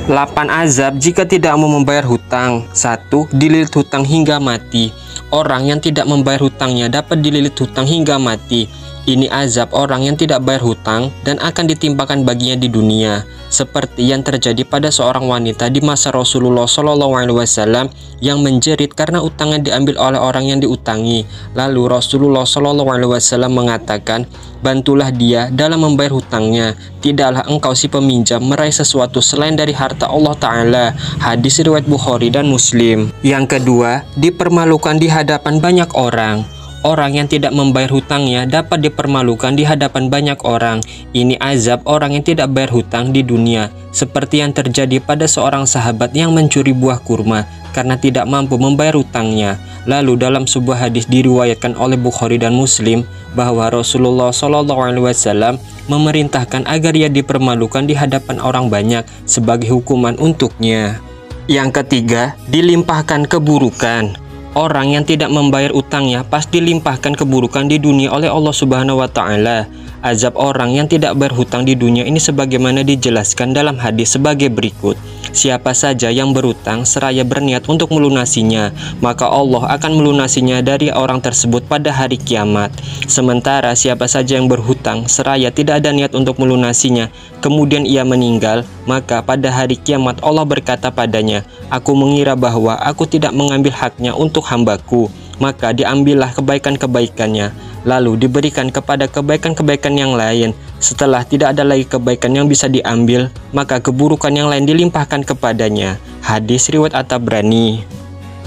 8 azab jika tidak mau membayar hutang. 1. Dililit hutang hingga mati. Orang yang tidak membayar hutangnya dapat dililit hutang hingga mati. Ini azab orang yang tidak bayar hutang dan akan ditimpakan baginya di dunia, seperti yang terjadi pada seorang wanita di masa Rasulullah SAW yang menjerit karena utangnya diambil oleh orang yang diutangi. Lalu Rasulullah SAW mengatakan, "Bantulah dia dalam membayar hutangnya. Tidaklah engkau si peminjam meraih sesuatu selain dari harta Allah Ta'ala." Hadis riwayat Bukhari dan Muslim. Yang kedua, dipermalukan di hadapan banyak orang. Orang yang tidak membayar hutangnya dapat dipermalukan di hadapan banyak orang. Ini azab orang yang tidak bayar hutang di dunia, seperti yang terjadi pada seorang sahabat yang mencuri buah kurma karena tidak mampu membayar hutangnya. Lalu dalam sebuah hadis diriwayatkan oleh Bukhari dan Muslim bahwa Rasulullah SAW memerintahkan agar ia dipermalukan di hadapan orang banyak sebagai hukuman untuknya. Yang ketiga, dilimpahkan keburukan. Orang yang tidak membayar utangnya pasti dilimpahkan keburukan di dunia oleh Allah Subhanahu wa Ta'ala. Azab orang yang tidak bayar hutang di dunia ini sebagaimana dijelaskan dalam hadis sebagai berikut. Siapa saja yang berutang seraya berniat untuk melunasinya, maka Allah akan melunasinya dari orang tersebut pada hari kiamat. Sementara siapa saja yang berhutang seraya tidak ada niat untuk melunasinya, kemudian ia meninggal, maka pada hari kiamat Allah berkata padanya, "Aku mengira bahwa aku tidak mengambil haknya untuk hambaku." Maka diambillah kebaikan-kebaikannya, lalu diberikan kepada kebaikan-kebaikan yang lain. Setelah tidak ada lagi kebaikan yang bisa diambil, maka keburukan yang lain dilimpahkan kepadanya. Hadis riwayat At-Tabrani.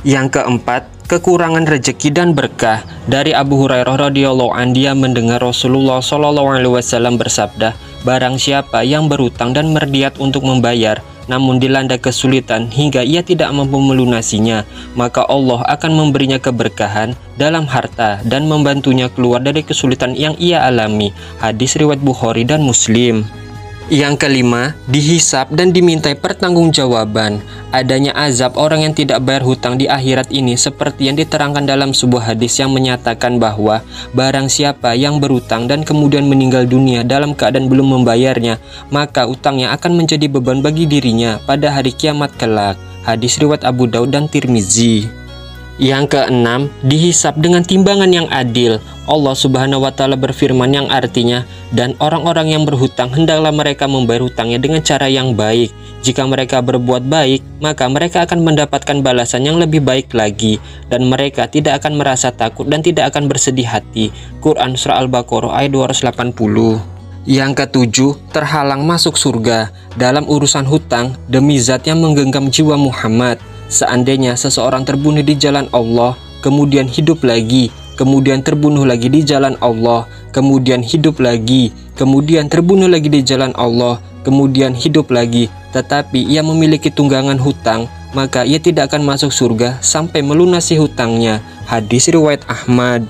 Yang keempat, kekurangan rezeki dan berkah. Dari Abu Hurairah radhiyallahu anhu, dia mendengar Rasulullah SAW bersabda, "Barang siapa yang berutang dan berniat untuk membayar, namun dilanda kesulitan hingga ia tidak mampu melunasinya, maka Allah akan memberinya keberkahan dalam harta dan membantunya keluar dari kesulitan yang ia alami." Hadis riwayat Bukhari dan Muslim. Yang kelima, dihisab dan dimintai pertanggungjawaban. Adanya azab orang yang tidak bayar hutang di akhirat ini seperti yang diterangkan dalam sebuah hadis yang menyatakan bahwa barang siapa yang berutang dan kemudian meninggal dunia dalam keadaan belum membayarnya, maka utangnya akan menjadi beban bagi dirinya pada hari kiamat kelak. Hadis riwayat Abu Daud dan Tirmizi. Yang keenam, dihisab dengan timbangan yang adil. Allah Subhanahu wa Ta'ala berfirman yang artinya, "Dan orang-orang yang berhutang hendaklah mereka membayar hutangnya dengan cara yang baik. Jika mereka berbuat baik, maka mereka akan mendapatkan balasan yang lebih baik lagi, dan mereka tidak akan merasa takut dan tidak akan bersedih hati." Quran Surah Al-Baqarah ayat 280. Yang ketujuh, terhalang masuk surga. Dalam urusan hutang, demi zat yang menggenggam jiwa Muhammad, seandainya seseorang terbunuh di jalan Allah, kemudian hidup lagi, kemudian terbunuh lagi di jalan Allah, kemudian hidup lagi, kemudian terbunuh lagi di jalan Allah, kemudian hidup lagi, tetapi ia memiliki tunggangan hutang, maka ia tidak akan masuk surga sampai melunasi hutangnya. Hadis riwayat Ahmad.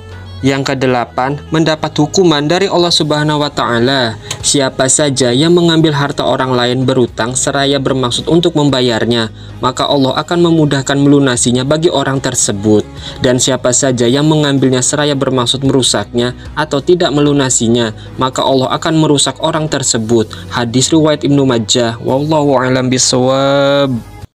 Yang kedelapan, mendapat hukuman dari Allah Subhanahu wa Ta'ala. Siapa saja yang mengambil harta orang lain berutang seraya bermaksud untuk membayarnya, maka Allah akan memudahkan melunasinya bagi orang tersebut. Dan siapa saja yang mengambilnya seraya bermaksud merusaknya atau tidak melunasinya, maka Allah akan merusak orang tersebut. Hadis riwayat Ibnu Majah. Wallahu a'lam bishawab.